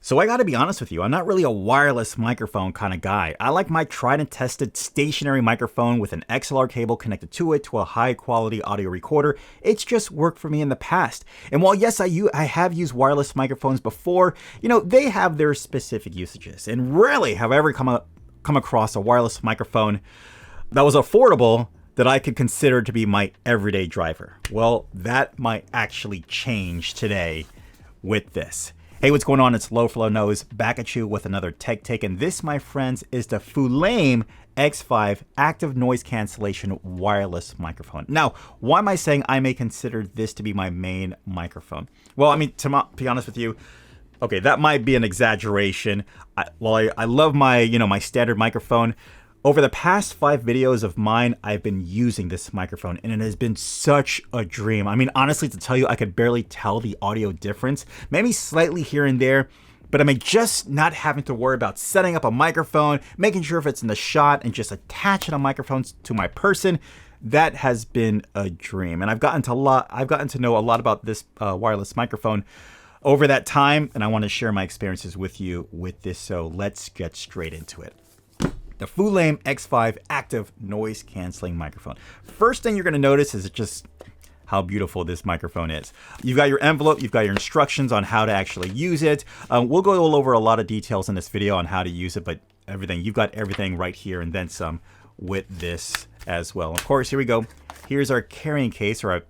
So I gotta be honest with you, I'm not really a wireless microphone kind of guy. I like my tried and tested stationary microphone with an XLR cable connected to it to a high quality audio recorder. It's just worked for me in the past. And while yes, I have used wireless microphones before, they have their specific usages. And rarely have I ever come across a wireless microphone that was affordable that I could consider to be my everyday driver. Well, that might actually change today with this. Hey, what's going on? It's Low for Low Nose back at you with another tech take. And this, my friends, is the Fulaim X5 active noise cancellation wireless microphone. Now, why am I saying I may consider this to be my main microphone? Well, I mean, to be honest with you, okay, that might be an exaggeration. I love my, my standard microphone. Over the past 5 videos of mine, I've been using this microphone, and it has been such a dream. I mean, honestly, to tell you, I could barely tell the audio difference, maybe slightly here and there, but I mean, just not having to worry about setting up a microphone, making sure if it's in the shot, and just attaching a microphone to my person. That has been a dream, and I've gotten to know a lot about this wireless microphone over that time, and I want to share my experiences with you with this. So let's get straight into it. The Fulaim X5 active noise canceling microphone. First thing you're going to notice is just how beautiful this microphone is. You've got your envelope, you've got your instructions on how to actually use it. We'll go all over a lot of details in this video on how to use it, but you've got everything right here and then some with this as well. Of course, here we go. Here's our carrying case, or our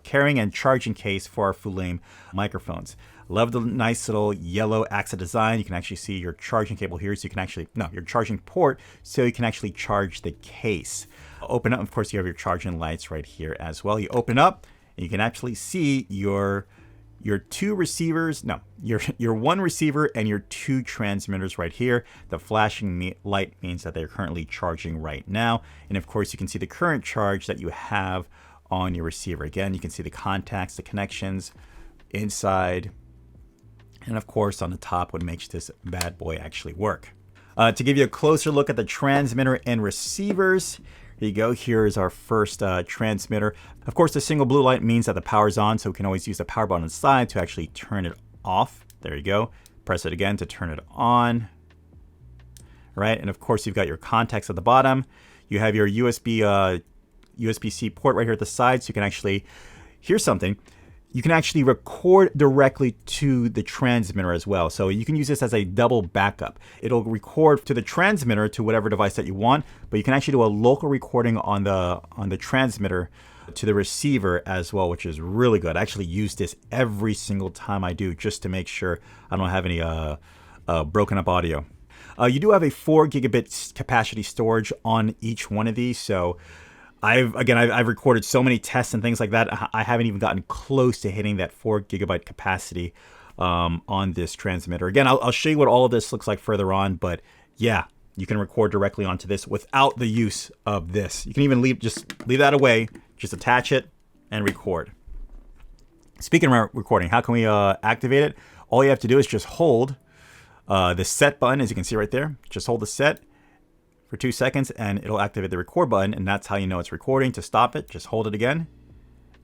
carrying and charging case for our Fulaim microphones. Love the nice little yellow accent design. You can actually see your charging cable here, so you can your charging port, so you can actually charge the case. Open up, of course, you have your charging lights right here as well. You open up, and you can actually see your two receivers, your one receiver and your 2 transmitters right here. The flashing light means that they're currently charging right now. And of course, you can see the current charge that you have on your receiver. Again, you can see the contacts, the connections inside. And of course, on the top, what makes this bad boy actually work. To give you a closer look at the transmitter and receivers, here you go. Here is our first transmitter. Of course, the single blue light means that the power's on, so we can always use the power button on the side to actually turn it off. There you go. Press it again to turn it on. Right, and of course, you've got your contacts at the bottom. You have your USB-C port right here at the side, so you can actually hear something. You can actually record directly to the transmitter as well. So you can use this as a double backup. It'll record to the transmitter to whatever device that you want, but you can actually do a local recording on the transmitter to the receiver as well, which is really good. I actually use this every single time I do, just to make sure I don't have any broken up audio. You do have a 4 gigabit capacity storage on each one of these, so I've recorded so many tests and things like that. I haven't even gotten close to hitting that 4 gigabyte capacity on this transmitter. Again, I'll show you what all of this looks like further on, but yeah, you can record directly onto this without the use of this. You can even leave that away, just attach it and record. Speaking of recording, how can we activate it? All you have to do is just hold the set button, as you can see right there. Just hold the set for 2 seconds and it'll activate the record button, and that's how you know it's recording. To stop it, just hold it again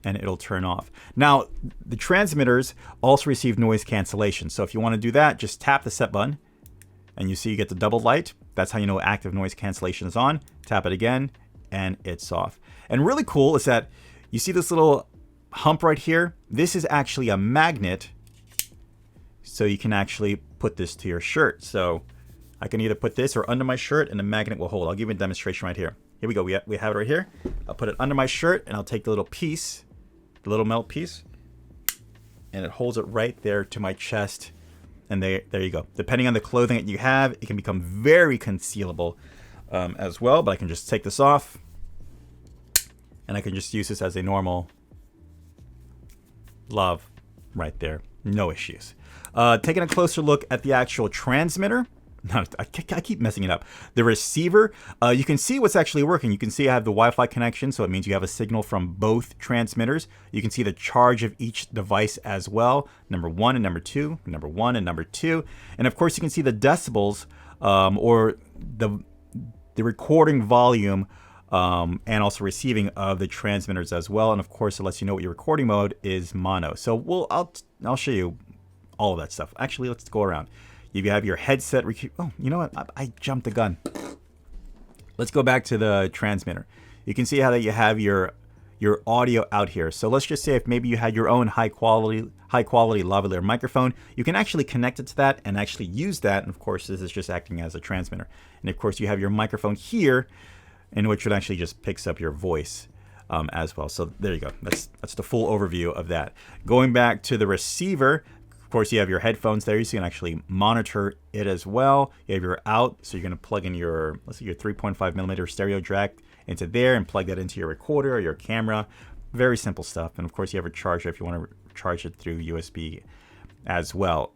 and it'll turn off. Now, the transmitters also receive noise cancellation. So if you want to do that, just tap the set button and you see you get the double light. That's how you know active noise cancellation is on. Tap it again and it's off. And really cool is that you see this little hump right here. This is actually a magnet, so you can actually put this to your shirt. So I can either put this or under my shirt and the magnet will hold. I'll give you a demonstration right here. Here we go. We have it right here. I'll put it under my shirt and I'll take the little piece, the little melt piece, and it holds it right there to my chest. And there you go. Depending on the clothing that you have, it can become very concealable as well. But I can just take this off and I can just use this as a normal love right there. No issues. Taking a closer look at the actual transmitter. No, I keep messing it up. The receiver, you can see what's actually working. You can see I have the Wi-Fi connection, so it means you have a signal from both transmitters. You can see the charge of each device as well. Number 1 and number 2, number 1 and number 2. And of course, you can see the decibels or the recording volume and also receiving of the transmitters as well. And of course, it lets you know what your recording mode is mono. So I'll show you all of that stuff. Actually, let's go around. You have your headset. Oh, you know what? I jumped the gun. Let's go back to the transmitter. You can see how that you have your audio out here. So let's just say if maybe you had your own high quality lavalier microphone, you can actually connect it to that and actually use that. And of course, this is just acting as a transmitter. And of course, you have your microphone here, in which it actually just picks up your voice as well. So there you go. That's the full overview of that. Going back to the receiver, of course, you have your headphones there, so you can actually monitor it as well. You have your out, so you're going to plug in your, let's say, your 3.5 millimeter stereo jack into there and plug that into your recorder or your camera. Very simple stuff. And of course, you have a charger if you want to charge it through USB as well.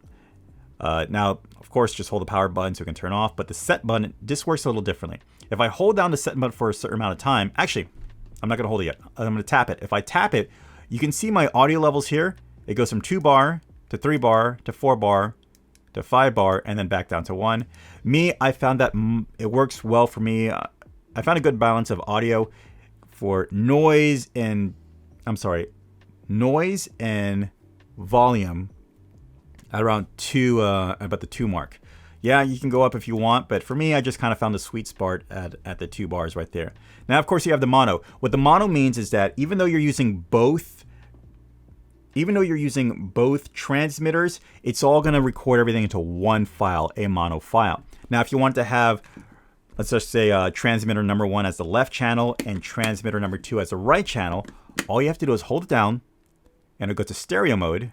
Now, of course, just hold the power button so it can turn off, but the set button, this works a little differently. If I hold down the set button for a certain amount of time, actually, I'm not going to hold it yet. I'm going to tap it. If I tap it, you can see my audio levels here. It goes from 2 bar to 3 bar to 4 bar to 5 bar and then back down to 1. I found that it works well for me. I found a good balance of audio for noise and volume at around about the 2 mark. Yeah, you can go up if you want, but for me, I just kind of found the sweet spot at the 2 bars right there. Now, of course, you have the mono. What the mono means is that even though you're using both transmitters, it's all going to record everything into one file, a mono file. Now, if you want to have, let's just say transmitter number 1 as the left channel and transmitter number 2 as the right channel, all you have to do is hold it down and it'll go to stereo mode.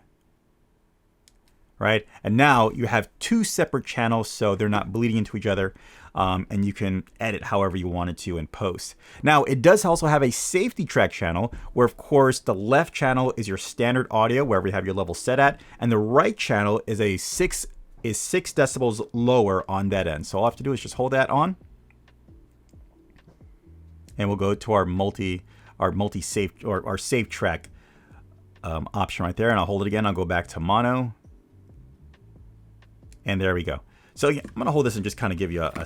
Right? And now you have 2 separate channels, so they're not bleeding into each other, and you can edit however you wanted to in post. Now, it does also have a safety track channel, where of course the left channel is your standard audio, wherever you have your level set at, and the right channel is 6 decibels lower on that end. So all I have to do is just hold that on, and we'll go to our safe track option right there, and I'll hold it again. I'll go back to mono. And there we go. So yeah, I'm going to hold this and just kind of give you a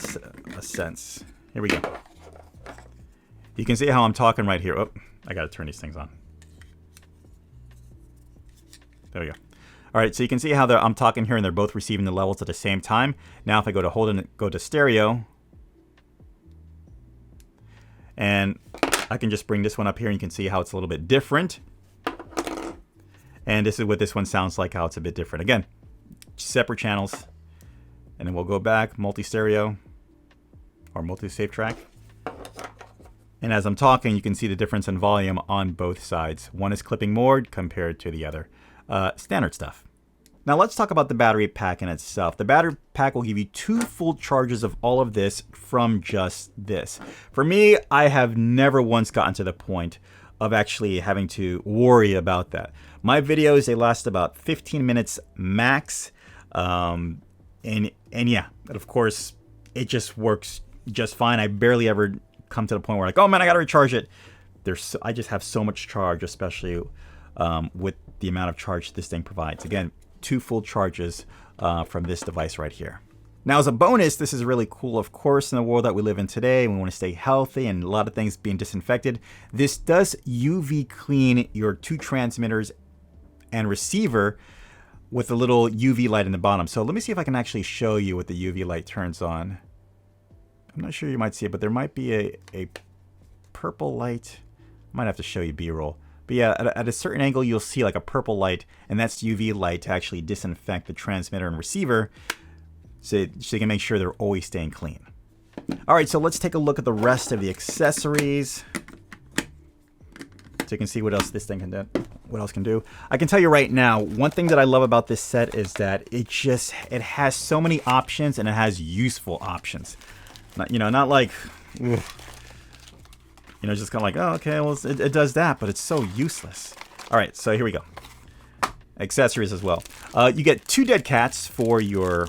sense. Here we go. You can see how I'm talking right here. Oh, I got to turn these things on. There we go. All right, so you can see how I'm talking here and they're both receiving the levels at the same time. Now if I go to hold and go to stereo, and I can just bring this one up here and you can see how it's a little bit different. And this is what this one sounds like, how it's a bit different. Again, separate channels, and then we'll go back multi-stereo or multi-safe track, and as I'm talking you can see the difference in volume on both sides. One is clipping more compared to the other. Standard stuff. Now let's talk about the battery pack in itself. The battery pack will give you 2 full charges of all of this from just this. For me, I have never once gotten to the point of actually having to worry about that. My videos, they last about 15 minutes max. And yeah, but of course, it just works just fine. I barely ever come to the point where like, oh man, I gotta recharge it. I just have so much charge, especially with the amount of charge this thing provides. Again, 2 full charges from this device right here. Now, as a bonus, this is really cool. Of course, in the world that we live in today, we want to stay healthy and a lot of things being disinfected. This does UV clean your 2 transmitters and receiver with a little UV light in the bottom. So let me see if I can actually show you what the UV light turns on. I'm not sure you might see it, but there might be a purple light. I might have to show you B-roll. But yeah, at a certain angle, you'll see like a purple light, and that's UV light to actually disinfect the transmitter and receiver so you can make sure they're always staying clean. All right, so let's take a look at the rest of the accessories so you can see what else this thing can do. What else can do? I can tell you right now, one thing that I love about this set is that it has so many options and it has useful options. Not like, just kind of like, oh, okay, well, it does that, but it's so useless. All right, so here we go. Accessories as well. You get 2 dead cats for your.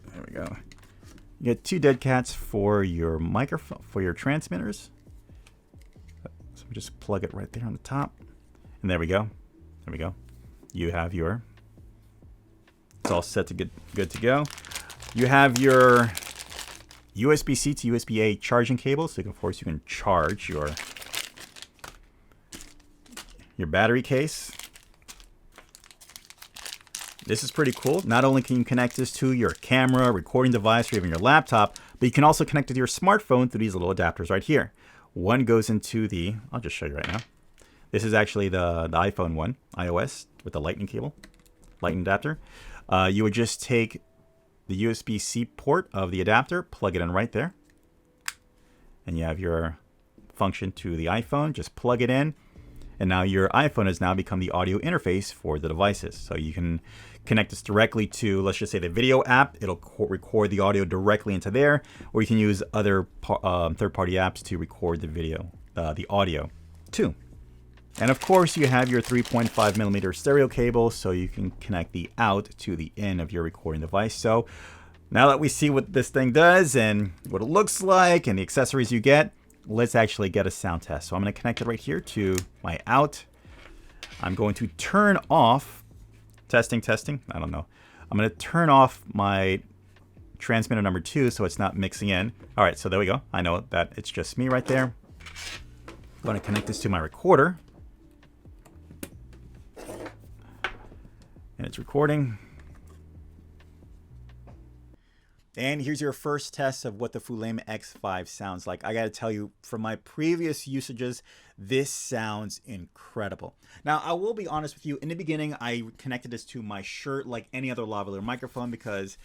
There we go. You get 2 dead cats for your microphone, for your transmitters. So we just plug it right there on the top. And there we go. There we go. You have your, it's all set to good to go. You have your USB-C to USB-A charging cable, so of course you can charge your battery case. This is pretty cool. Not only can you connect this to your camera, recording device, or even your laptop, but you can also connect it to your smartphone through these little adapters right here. One goes into the, I'll just show you right now. This is actually the iPhone one, iOS, with the lightning cable, lightning adapter. You would just take the USB-C port of the adapter, plug it in right there. And you have your function to the iPhone. Just plug it in. And now your iPhone has now become the audio interface for the devices. So you can connect this directly to, let's just say, the video app. It'll record the audio directly into there. Or you can use other third-party apps to record the video, the audio too. And of course, you have your 3.5 millimeter stereo cable, so you can connect the out to the in of your recording device. So now that we see what this thing does and what it looks like and the accessories you get, let's actually get a sound test. So I'm going to connect it right here to my out. I'm going to turn off, testing. I don't know. I'm going to turn off my transmitter number 2 so it's not mixing in. All right, so there we go. I know that it's just me right there. I'm going to connect this to my recorder. And it's recording. And here's your first test of what the Fulaim X5 sounds like. I got to tell you, from my previous usages, this sounds incredible. Now, I will be honest with you. In the beginning, I connected this to my shirt like any other lavalier microphone because,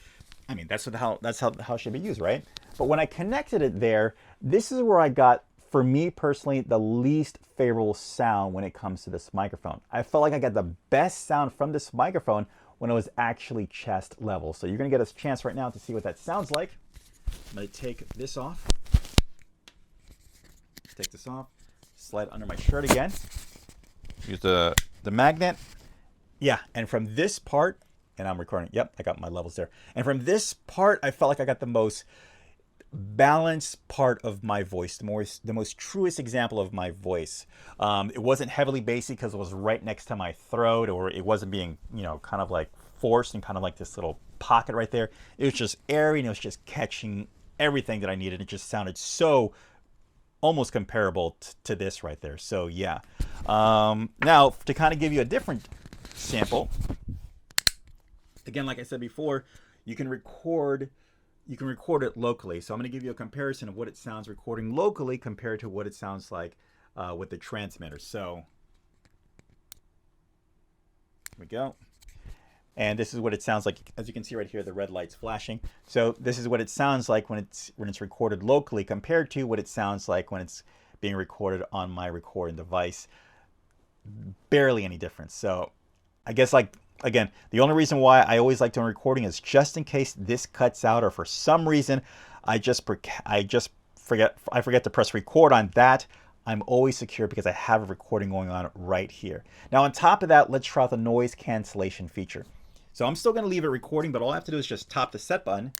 I mean, that's how it should be used, right? But when I connected it there, this is where I got, for me personally, the least favorable sound when it comes to this microphone. I felt like I got the best sound from this microphone when it was actually chest level. So you're gonna get a chance right now to see what that sounds like. I'm gonna take this off. Take this off, slide under my shirt again. Use the magnet. Yeah, and from this part, and I'm recording, yep, I got my levels there. And from this part, I felt like I got the most balanced part of my voice, the most truest example of my voice. It wasn't heavily bassy because it was right next to my throat, or it wasn't being, you know, kind of like forced and kind of like this little pocket right there. It was just airy and it was just catching everything that I needed. It just sounded so almost comparable to this right there. So yeah. Now to kind of give you a different sample, again, like I said before, you can record it locally. So I'm going to give you a comparison of what it sounds recording locally compared to what it sounds like with the transmitter. So here we go. And this is what it sounds like. As you can see right here, the red light's flashing. So this is what it sounds like when it's recorded locally compared to what it sounds like when it's being recorded on my recording device. Barely any difference. So I guess, like, again, the only reason why I always like doing recording is just in case this cuts out, or for some reason I forget to press record on that. I'm always secure because I have a recording going on right here. Now on top of that, let's try out the noise cancellation feature. So I'm still going to leave it recording, but all I have to do is just tap the set button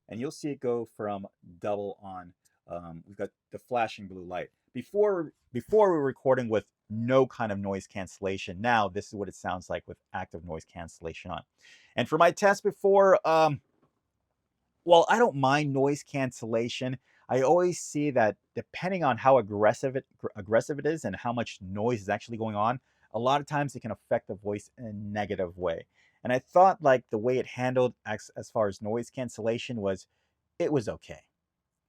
and you'll see it go from double on. We've got the flashing blue light. Before we were recording with no kind of noise cancellation. Now this is what it sounds like with active noise cancellation on. And for my test before, well, I don't mind noise cancellation. I always see that depending on how aggressive it is and how much noise is actually going on, a lot of times it can affect the voice in a negative way. And I thought like the way it handled as far as noise cancellation was okay.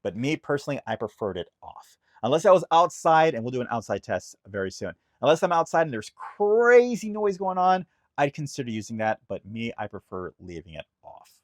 But me personally, I preferred it off. Unless I was outside, and we'll do an outside test very soon. Unless I'm outside and there's crazy noise going on, I'd consider using that. But me, I prefer leaving it off.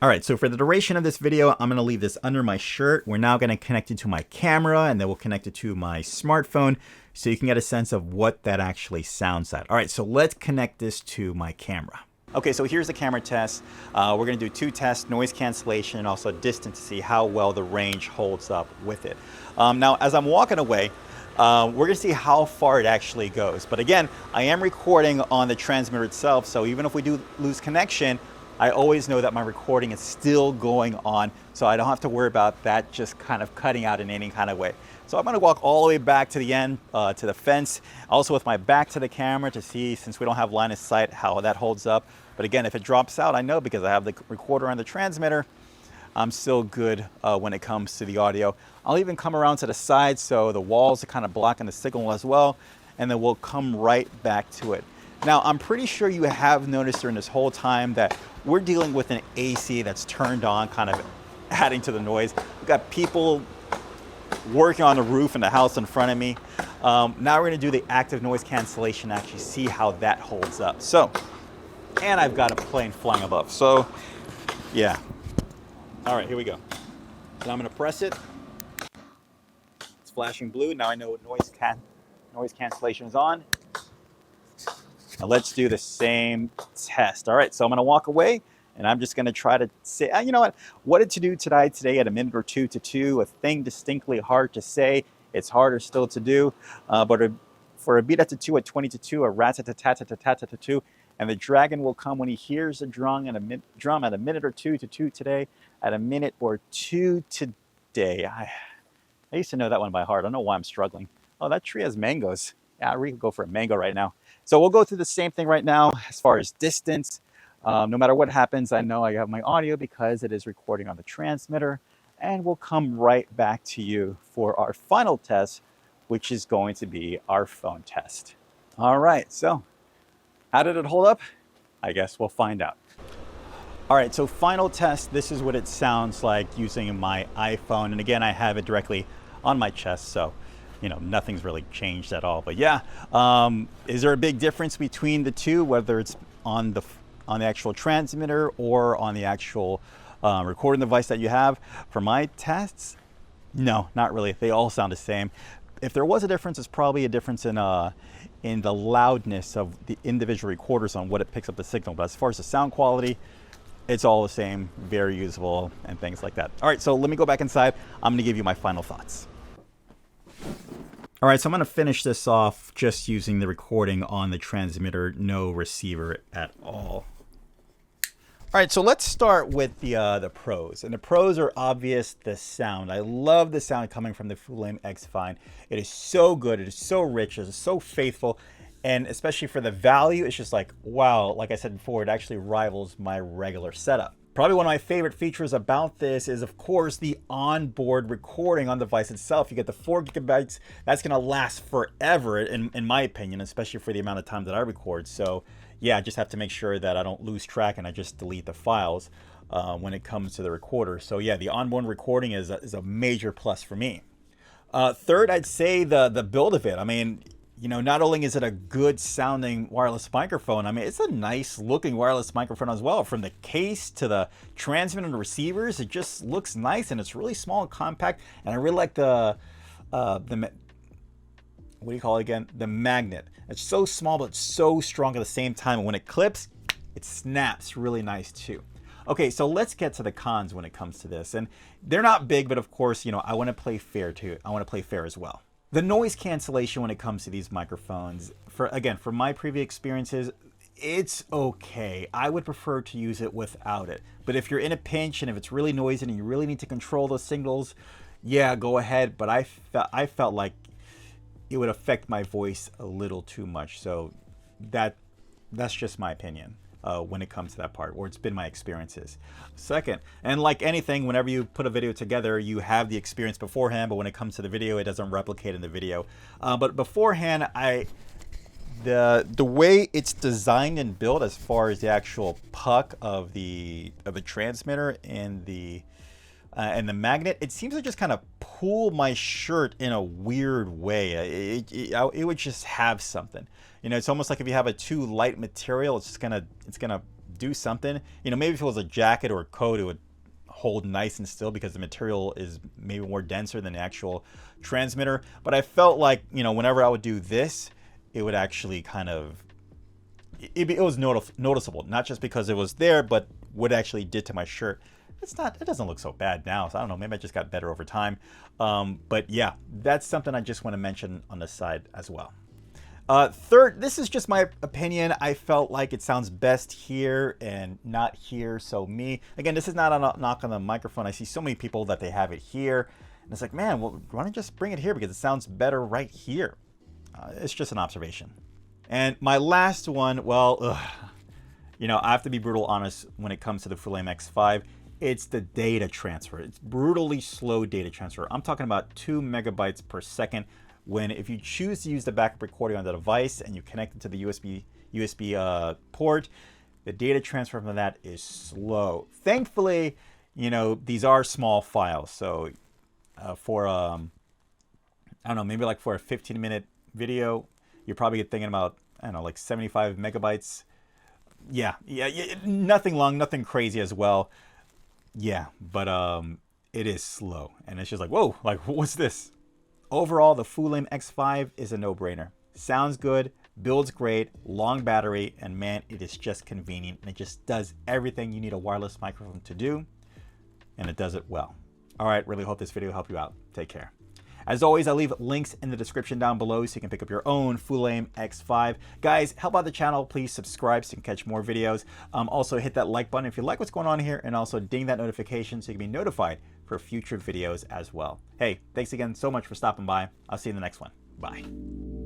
All right, so for the duration of this video, I'm going to leave this under my shirt. We're now going to connect it to my camera, and then we'll connect it to my smartphone so you can get a sense of what that actually sounds like. All right, so let's connect this to my camera. Okay, so here's the camera test. We're going to do 2 tests, noise cancellation and also distance, to see how well the range holds up with it. Now, as I'm walking away, we're going to see how far it actually goes. But again, I am recording on the transmitter itself, so even if we do lose connection, I always know that my recording is still going on, so I don't have to worry about that just kind of cutting out in any kind of way. So I'm going to walk all the way back to the end, to the fence, also with my back to the camera to see, since we don't have line of sight, how that holds up. But again, if it drops out, I know because I have the recorder on the transmitter, I'm still good when it comes to the audio. I'll even come around to the side so the walls are kind of blocking the signal as well, and then we'll come right back to it. Now, I'm pretty sure you have noticed during this whole time that we're dealing with an AC that's turned on, kind of adding to the noise. We've got people working on the roof in the house in front of me. Now we're gonna do the active noise cancellation, actually see how that holds up. So, and I've got a plane flying above. So, yeah. All right, here we go. So I'm gonna press it. It's flashing blue. Now I know what noise cancellation is on. Now let's do the same test. All right, so I'm gonna walk away and I'm just gonna try to say, you know what to do today at a minute or two to two, a thing distinctly hard to say. It's harder still to do, but for a beat at 2 at 20 to 2, a rat-tat-tat-tat-tat-tat-tat 2, and the dragon will come when he hears a drum at a minute or two to two today, at a minute or two today. I used to know that one by heart. I don't know why I'm struggling. Oh, that tree has mangoes. Yeah, I really go for a mango right now. So we'll go through the same thing right now as far as distance. No matter what happens, I know I have my audio because it is recording on the transmitter, and we'll come right back to you for our final test, which is going to be our phone test. All right, so how did it hold up? I guess we'll find out. All right, so final test, this is what it sounds like using my iPhone. And again, I have it directly on my chest, so you know, nothing's really changed at all. But yeah, is there a big difference between the two, whether it's on the actual transmitter or on the actual recording device that you have? For my tests, no, not really. They all sound the same. If there was a difference, it's probably a difference in the loudness of the individual recorders on what it picks up the signal. But as far as the sound quality, it's all the same, very usable, and things like that. All right, so let me go back inside. I'm gonna give you my final thoughts. All right, so I'm gonna finish this off just using the recording on the transmitter, no receiver at all. All right, so let's start with the pros. And the pros are obvious, the sound. I love the sound coming from the Fulaim X5. It is so good, it is so rich, it is so faithful. And especially for the value, it's just like, wow, like I said before, it actually rivals my regular setup. Probably one of my favorite features about this is, of course, the onboard recording on the device itself. You get the 4 gigabytes. That's going to last forever, in my opinion, especially for the amount of time that I record. So, yeah, I just have to make sure that I don't lose track and I just delete the files when it comes to the recorder. So, yeah, the onboard recording is a major plus for me. Third, I'd say the build of it. I mean, you know, not only is it a good sounding wireless microphone, I mean, it's a nice looking wireless microphone as well. From the case to the transmitter and the receivers, it just looks nice and it's really small and compact. And I really like the what do you call it again? The magnet. It's so small, but so strong at the same time. And when it clips, it snaps really nice too. Okay, so let's get to the cons when it comes to this. And they're not big, but of course, you know, I want to play fair too. I want to play fair as well. The noise cancellation when it comes to these microphones, for my previous experiences, it's okay. I would prefer to use it without it. But if you're in a pinch and if it's really noisy and you really need to control those signals, yeah, go ahead. But I felt like it would affect my voice a little too much. So that's just my opinion when it comes to that part, or it's been my experiences. Second, and like anything, whenever you put a video together, you have the experience beforehand, but when it comes to the video, it doesn't replicate in the video. But beforehand, the way it's designed and built, as far as the actual puck of the transmitter and the magnet, it seems to just kind of pull my shirt in a weird way. It would just have something. You know, it's almost like if you have a too light material, it's gonna do something. You know, maybe if it was a jacket or a coat, it would hold nice and still because the material is maybe more denser than the actual transmitter. But I felt like, you know, whenever I would do this, it would actually kind of, it was noticeable, not just because it was there, but what it actually did to my shirt. It doesn't look so bad now. So I don't know, maybe I just got better over time. But yeah, that's something I just want to mention on the side as well. Third, this is just my opinion. I felt like it sounds best here and not here. So again, this is not a knock on the microphone. I see so many people that they have it here. And it's like, man, well, why don't you just bring it here because it sounds better right here. It's just an observation. And my last one, well, you know, I have to be brutal honest when it comes to the Fulaim X5. It's the data transfer. It's brutally slow data transfer. I'm talking about 2 megabytes per second. If you choose to use the backup recording on the device and you connect it to the USB USB port. The data transfer from that is slow. Thankfully, you know, these are small files. So for, I don't know, maybe like for a 15-minute video, you're probably thinking about, I don't know, like 75 megabytes. Yeah, nothing long, nothing crazy as well. Yeah, but it is slow. And it's just like, whoa, like, what's this? Overall, the Fulaim X5 is a no-brainer. Sounds good, builds great, long battery, and man, it is just convenient. And it just does everything you need a wireless microphone to do, and it does it well. All right, really hope this video helped you out. Take care. As always, I'll leave links in the description down below so you can pick up your own Fulaim X5. Guys, help out the channel. Please subscribe so you can catch more videos. Also, hit that like button if you like what's going on here, and also ding that notification so you can be notified for future videos as well. Hey, thanks again so much for stopping by. I'll see you in the next one. Bye.